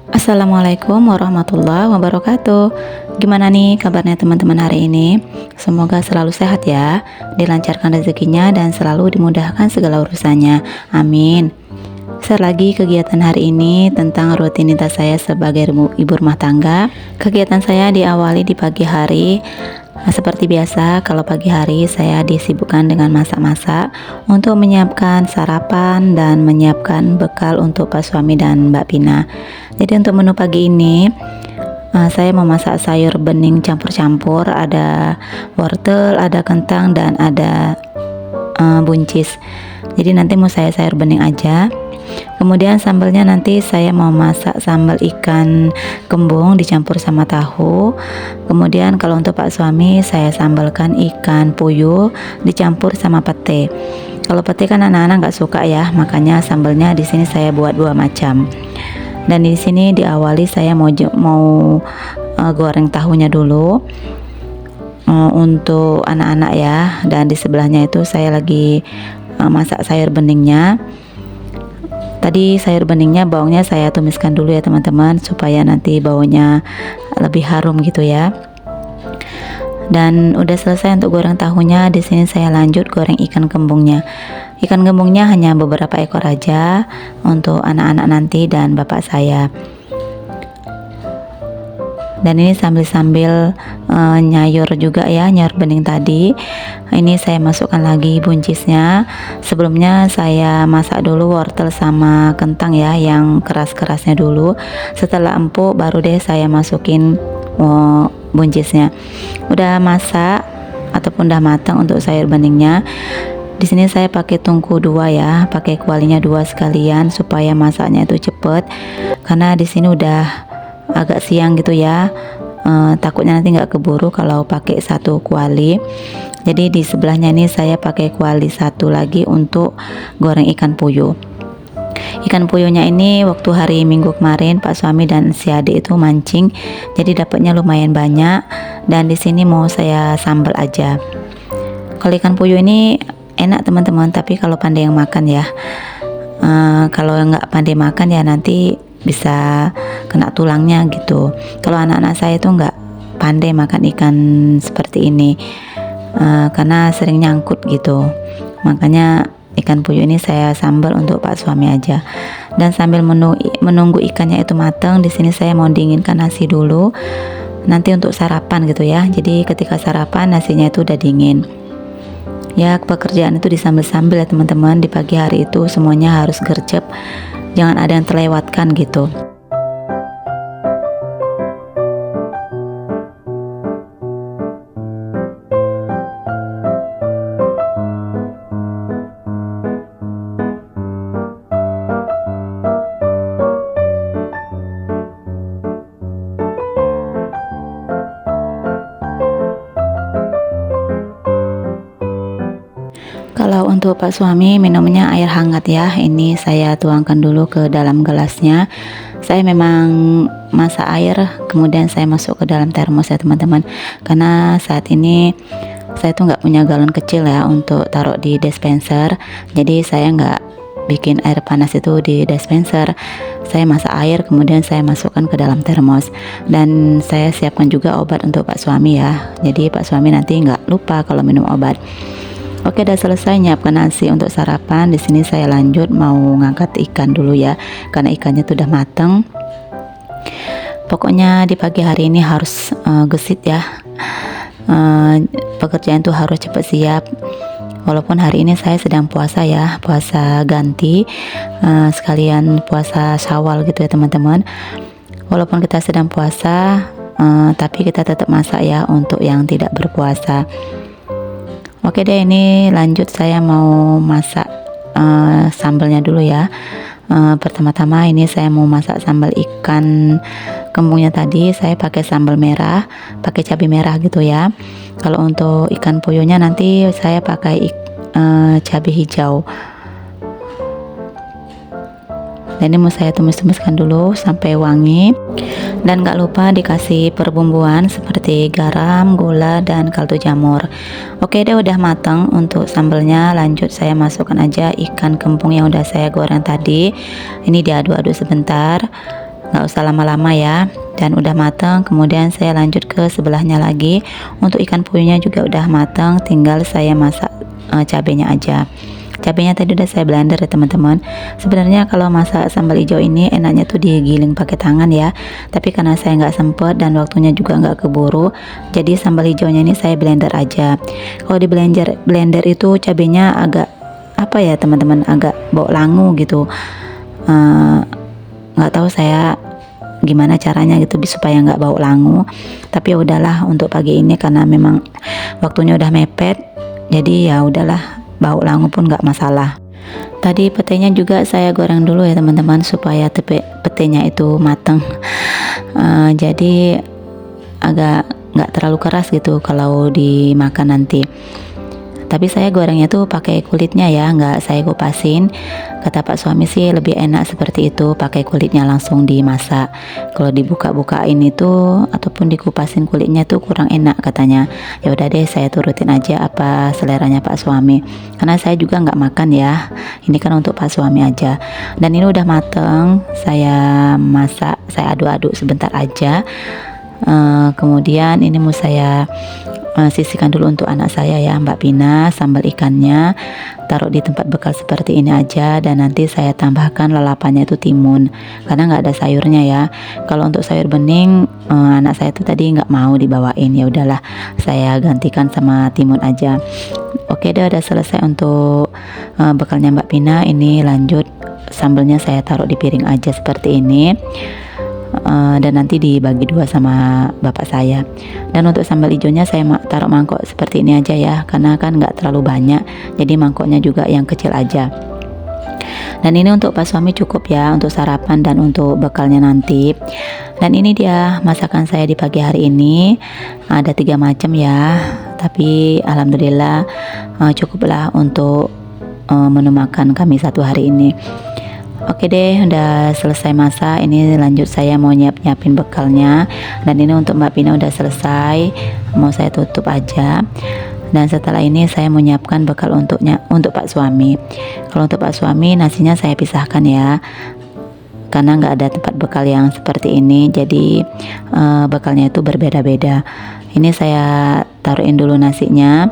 Assalamualaikum warahmatullahi wabarakatuh. Gimana nih kabarnya teman-teman hari ini? Semoga selalu sehat ya, dilancarkan rezekinya dan selalu dimudahkan segala urusannya. Amin. Share lagi kegiatan hari ini tentang rutinitas saya sebagai ibu rumah tangga. Kegiatan saya diawali di pagi hari. Seperti biasa, kalau pagi hari saya disibukkan dengan masak-masak untuk menyiapkan sarapan dan menyiapkan bekal untuk Pak suami dan Mbak Pina. Jadi untuk menu pagi ini saya memasak sayur bening campur-campur, ada wortel, ada kentang dan ada buncis. Jadi nanti mau saya sayur bening aja. Kemudian sambalnya nanti saya mau masak sambal ikan kembung dicampur sama tahu. Kemudian kalau untuk Pak suami saya sambalkan ikan puyuh dicampur sama pete. Kalau pete kan anak-anak nggak suka ya, makanya sambalnya di sini saya buat dua macam. Dan di sini diawali saya mau goreng tahunya dulu untuk anak-anak ya. Dan di sebelahnya itu saya lagi masak sayur beningnya. Tadi sayur beningnya bawangnya saya tumiskan dulu ya teman-teman, supaya nanti baunya lebih harum gitu ya. Dan udah selesai untuk goreng tahunya. Di sini saya lanjut goreng ikan kembungnya. Ikan kembungnya hanya beberapa ekor aja untuk anak-anak nanti dan bapak saya. Dan ini sambil nyayur juga ya, nyayur bening tadi. Ini saya masukkan lagi buncisnya. Sebelumnya saya masak dulu wortel sama kentang ya, yang keras-kerasnya dulu. Setelah empuk baru deh saya masukin buncisnya. Udah masak ataupun udah matang untuk sayur beningnya. Di sini saya pakai tungku 2 ya, pakai kualinya 2 sekalian supaya masaknya itu cepet. Karena di sini udah agak siang gitu ya, takutnya nanti nggak keburu kalau pakai satu kuali. Jadi di sebelahnya ini saya pakai kuali 1 lagi untuk goreng ikan puyuh. Ikan puyuhnya ini waktu hari Minggu kemarin Pak suami dan si adik itu mancing, jadi dapatnya lumayan banyak. Dan di sini mau saya sambal aja. Kalau ikan puyuh ini enak teman-teman, tapi kalau pandai yang makan ya. Kalau nggak pandai makan ya nanti bisa kena tulangnya gitu. Kalau anak-anak saya itu nggak pandai makan ikan seperti ini, karena sering nyangkut gitu. Makanya ikan puyuh ini saya sambal untuk Pak suami aja. Dan sambil menunggu ikannya itu matang, di sini saya mau dinginkan nasi dulu. Nanti untuk sarapan gitu ya. Jadi ketika sarapan nasinya itu udah dingin. Ya, pekerjaan itu disambil-sambil ya teman-teman. Di pagi hari itu semuanya harus gercep, jangan ada yang terlewatkan gitu. Kalau untuk Pak suami minumnya air hangat ya. Ini saya tuangkan dulu ke dalam gelasnya. Saya memang masak air, kemudian saya masuk ke dalam termos ya teman-teman. Karena saat ini saya tuh nggak punya galon kecil ya untuk taruh di dispenser. Jadi saya nggak bikin air panas itu di dispenser. Saya masak air, kemudian saya masukkan ke dalam termos. Dan saya siapkan juga obat untuk Pak suami ya. Jadi Pak suami nanti nggak lupa kalau minum obat. Oke, udah selesai nyiapkan nasi untuk sarapan. Di sini saya lanjut mau ngangkat ikan dulu ya, karena ikannya tuh udah mateng. Pokoknya di pagi hari ini harus gesit ya. Pekerjaan tuh harus cepat siap. Walaupun hari ini saya sedang puasa ya, puasa ganti, sekalian puasa Syawal gitu ya teman-teman. Walaupun kita sedang puasa, tapi kita tetap masak ya untuk yang tidak berpuasa. Oke deh, ini lanjut saya mau masak sambalnya dulu ya. Pertama-tama ini saya mau masak sambal ikan kembungnya tadi. Saya pakai sambal merah, pakai cabai merah gitu ya. Kalau untuk ikan puyuhnya nanti saya pakai cabai hijau. Dan ini mau saya tumis-tumiskan dulu sampai wangi. Dan gak lupa dikasih perbumbuan seperti garam, gula, dan kaldu jamur. Oke deh, udah matang untuk sambalnya. Lanjut saya masukkan aja ikan kembung yang udah saya goreng tadi. Ini diaduk-aduk sebentar. nggak usah lama-lama ya. Dan udah matang, kemudian saya lanjut ke sebelahnya lagi. Untuk ikan puyuhnya juga udah matang, tinggal saya masak cabenya aja. Cabenya tadi udah saya blender ya teman-teman. Sebenarnya kalau masak sambal hijau ini enaknya tuh digiling pakai tangan ya, tapi karena saya nggak sempet dan waktunya juga nggak keburu, jadi sambal hijaunya ini saya blender aja. Kalau di blender itu cabenya agak apa ya teman-teman, agak bau langu gitu. Nggak tahu saya gimana caranya gitu supaya nggak bau langu, tapi ya udahlah untuk pagi ini karena memang waktunya udah mepet, jadi ya udahlah, bau langu pun nggak masalah. Tadi petenya juga saya goreng dulu ya teman-teman supaya petenya itu mateng. Jadi agak nggak terlalu keras gitu kalau dimakan nanti. Tapi saya gorengnya tuh pakai kulitnya ya, nggak saya kupasin. Kata Pak suami sih lebih enak seperti itu, pakai kulitnya langsung dimasak. Kalau dibuka-bukain itu ataupun dikupasin kulitnya tuh kurang enak katanya. Ya udah deh, saya turutin aja apa seleranya Pak suami. Karena saya juga nggak makan ya. Ini kan untuk Pak suami aja. Dan ini udah mateng, saya masak, saya aduk-aduk sebentar aja. Kemudian ini mau saya sisihkan dulu untuk anak saya ya, Mbak Pina, sambal ikannya taruh di tempat bekal seperti ini aja, dan nanti saya tambahkan lalapannya itu timun karena nggak ada sayurnya ya. Kalau untuk sayur bening anak saya tuh tadi nggak mau dibawain, ya udahlah saya gantikan sama timun aja. Oke deh, udah selesai untuk bekalnya Mbak Pina. Ini lanjut sambalnya saya taruh di piring aja seperti ini. Dan nanti dibagi dua sama bapak saya. Dan untuk sambal hijaunya saya taruh mangkok seperti ini aja ya, karena kan nggak terlalu banyak, jadi mangkoknya juga yang kecil aja. Dan ini untuk Pak suami cukup ya untuk sarapan dan untuk bekalnya nanti. Dan ini dia masakan saya di pagi hari ini, ada 3 macam ya, tapi alhamdulillah cukuplah untuk menu makan kami satu hari ini. Oke deh, udah selesai masak. Ini lanjut saya mau nyiapin bekalnya. Dan ini untuk Mbak Pina udah selesai, mau saya tutup aja. Dan setelah ini saya mau nyiapkan bekal untuk Pak suami. Kalau untuk Pak suami nasinya saya pisahkan ya, karena nggak ada tempat bekal yang seperti ini, jadi bekalnya itu berbeda-beda. Ini saya taruhin dulu nasinya.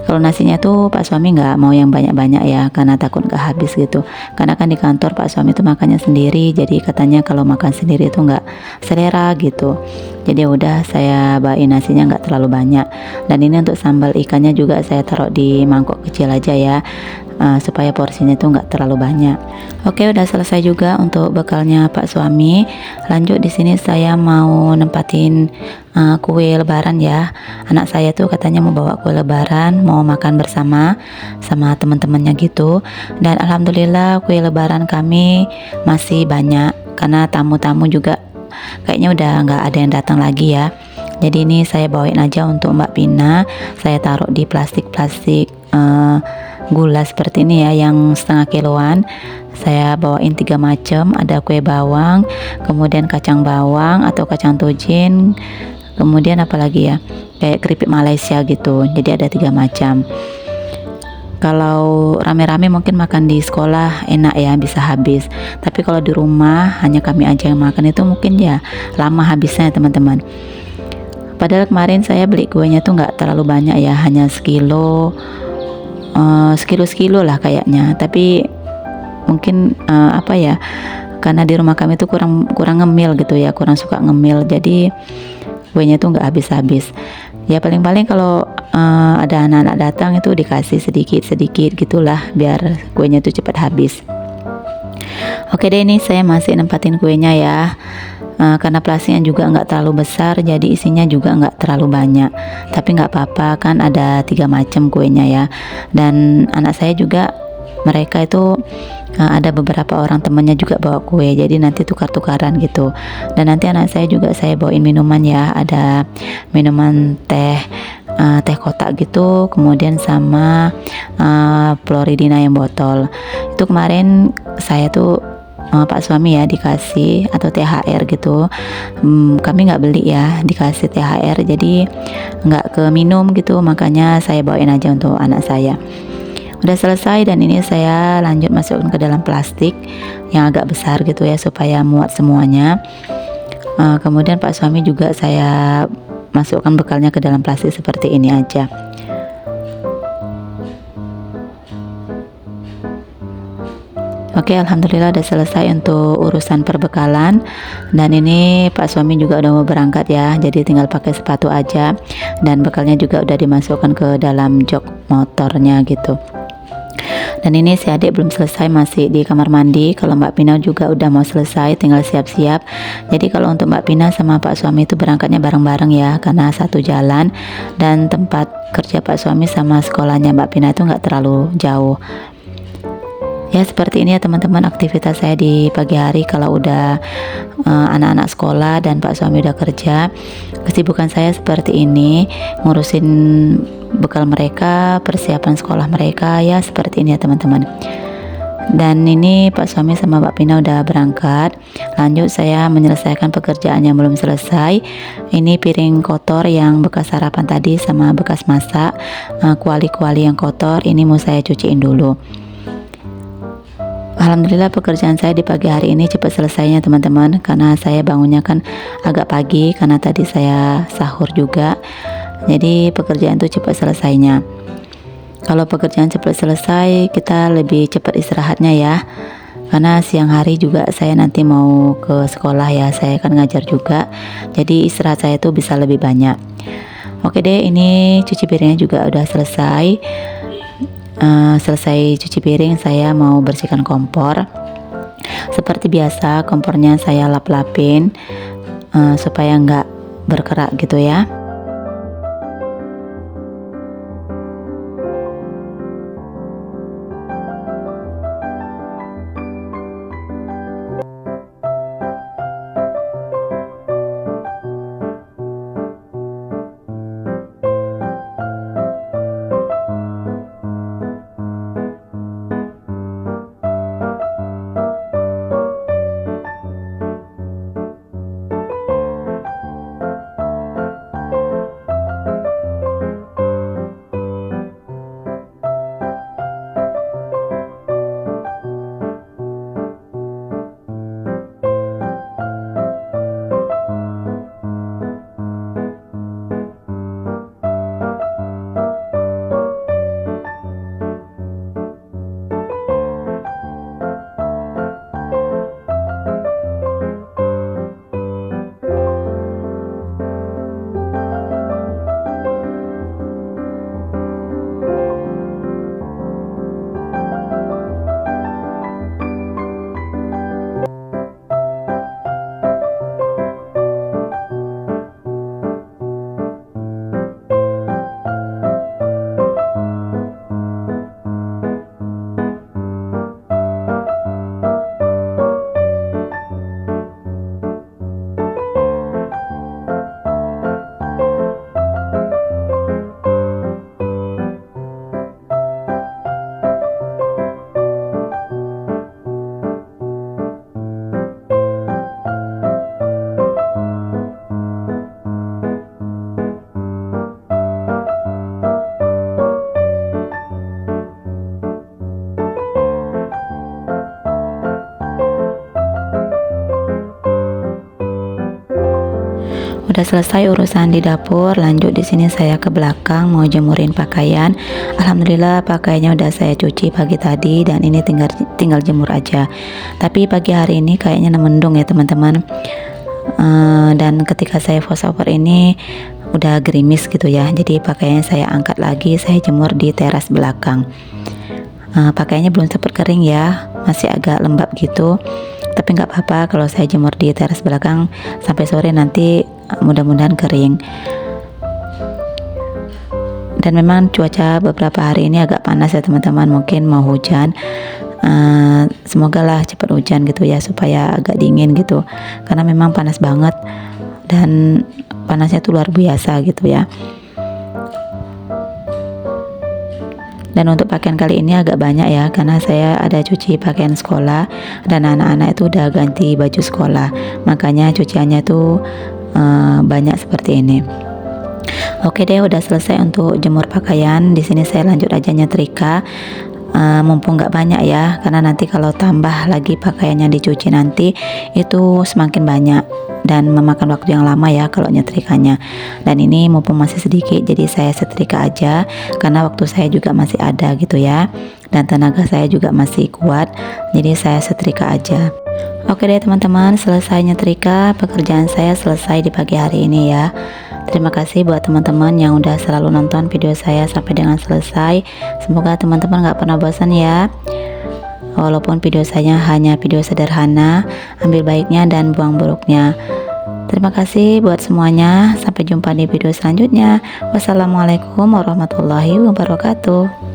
Kalau nasinya tuh Pak suami nggak mau yang banyak-banyak ya, karena takut nggak habis gitu. Karena kan di kantor Pak suami tuh makannya sendiri, jadi katanya kalau makan sendiri itu nggak selera gitu. Jadi udah saya bawain nasinya nggak terlalu banyak. Dan ini untuk sambal ikannya juga saya taruh di mangkok kecil aja ya, supaya porsinya itu nggak terlalu banyak. Oke, udah selesai juga untuk bekalnya Pak suami. Lanjut di sini saya mau nempatin kue lebaran ya. Anak saya tuh katanya mau bawa kue lebaran, mau makan bersama sama teman-temannya gitu. Dan alhamdulillah kue lebaran kami masih banyak, karena tamu-tamu juga kayaknya udah nggak ada yang datang lagi ya. Jadi ini saya bawain aja untuk Mbak Pina. Saya taruh di plastik gula seperti ini ya, yang setengah kiloan. Saya bawain 3 macam, ada kue bawang, kemudian kacang bawang atau kacang tojin, kemudian apalagi ya, kayak keripik Malaysia gitu. Jadi ada 3 macam. Kalau rame-rame mungkin makan di sekolah enak ya, bisa habis. Tapi kalau di rumah hanya kami aja yang makan, itu mungkin ya lama habisnya teman-teman. Padahal kemarin saya beli kuenya tuh nggak terlalu banyak ya, hanya sekilo lah kayaknya. Tapi mungkin apa ya, karena di rumah kami tuh kurang ngemil gitu ya, kurang suka ngemil, jadi kuenya tuh nggak habis-habis ya. Paling-paling kalau ada anak-anak datang itu dikasih sedikit-sedikit gitulah, biar kuenya tuh cepat habis. Oke deh, ini saya masih nempatin kuenya ya, karena plastiknya juga nggak terlalu besar, jadi isinya juga nggak terlalu banyak. Tapi nggak apa-apa, kan ada 3 macam kuenya ya. Dan anak saya juga, mereka itu ada beberapa orang temannya juga bawa kue, jadi nanti tukar-tukaran gitu. Dan nanti anak saya juga saya bawain minuman ya, ada minuman teh kotak gitu, kemudian sama Floridina yang botol. Itu kemarin saya tuh Pak suami ya dikasih atau THR gitu. Kami nggak beli ya, dikasih THR, jadi nggak ke minum gitu, makanya saya bawain aja untuk anak saya. Udah selesai dan ini saya lanjut masukkan ke dalam plastik yang agak besar gitu ya supaya muat semuanya. Kemudian Pak suami juga saya masukkan bekalnya ke dalam plastik seperti ini aja. Oke, alhamdulillah udah selesai untuk urusan perbekalan. Dan ini Pak suami juga udah mau berangkat ya, jadi tinggal pakai sepatu aja. Dan bekalnya juga udah dimasukkan ke dalam jok motornya gitu. Dan ini si adik belum selesai, masih di kamar mandi. Kalau Mbak Pina juga udah mau selesai, tinggal siap-siap. Jadi kalau untuk Mbak Pina sama Pak suami itu berangkatnya bareng-bareng ya, karena satu jalan. Dan tempat kerja Pak suami sama sekolahnya Mbak Pina itu nggak terlalu jauh. Ya seperti ini ya teman-teman aktivitas saya di pagi hari kalau udah anak-anak sekolah dan Pak suami udah kerja. Kesibukan saya seperti ini, ngurusin bekal mereka, persiapan sekolah mereka, ya seperti ini ya teman-teman. Dan ini Pak suami sama Mbak Pina udah berangkat. Lanjut saya menyelesaikan pekerjaan yang belum selesai. Ini piring kotor yang bekas sarapan tadi sama bekas masak, kuali-kuali yang kotor ini mau saya cuciin dulu. Alhamdulillah pekerjaan saya di pagi hari ini cepat selesainya teman-teman, karena saya bangunnya kan agak pagi karena tadi saya sahur juga. Jadi pekerjaan itu cepat selesainya. Kalau pekerjaan cepat selesai, kita lebih cepat istirahatnya ya. Karena siang hari juga saya nanti mau ke sekolah ya, saya akan ngajar juga. Jadi istirahat saya itu bisa lebih banyak. Oke deh, ini cuci piringnya juga udah selesai. Selesai cuci piring, saya mau bersihkan kompor. Seperti biasa kompornya saya lap-lapin supaya nggak berkerak gitu ya. Udah selesai urusan di dapur, lanjut di sini saya ke belakang mau jemurin pakaian. Alhamdulillah pakaiannya udah saya cuci pagi tadi dan ini tinggal jemur aja. Tapi pagi hari ini kayaknya mendung ya teman-teman. Dan ketika saya voice over ini udah gerimis gitu ya. Jadi pakaiannya saya angkat lagi, saya jemur di teras belakang. Pakaiannya belum sempat kering ya, masih agak lembab gitu. Tapi nggak apa-apa kalau saya jemur di teras belakang sampai sore nanti mudah-mudahan kering. Dan memang cuaca beberapa hari ini agak panas ya teman-teman, mungkin mau hujan. Semoga lah cepat hujan gitu ya supaya agak dingin gitu, karena memang panas banget dan panasnya tuh luar biasa gitu ya. Dan untuk pakaian kali ini agak banyak ya, karena saya ada cuci pakaian sekolah dan anak-anak itu udah ganti baju sekolah, makanya cuciannya tuh banyak seperti ini. Oke deh, udah selesai untuk jemur pakaian. Di sini saya lanjut aja nyetrika. mumpung nggak banyak ya, karena nanti kalau tambah lagi pakaiannya dicuci nanti itu semakin banyak dan memakan waktu yang lama ya kalau nyetrikanya. Dan ini mumpung masih sedikit, jadi saya setrika aja karena waktu saya juga masih ada gitu ya, dan tenaga saya juga masih kuat, jadi saya setrika aja. Oke deh teman-teman, selesai nyetrika, pekerjaan saya selesai di pagi hari ini ya. Terima kasih buat teman-teman yang udah selalu nonton video saya sampai dengan selesai. Semoga teman-teman gak pernah bosan ya. Walaupun video saya hanya video sederhana, ambil baiknya dan buang buruknya. Terima kasih buat semuanya. Sampai jumpa di video selanjutnya. Wassalamualaikum warahmatullahi wabarakatuh.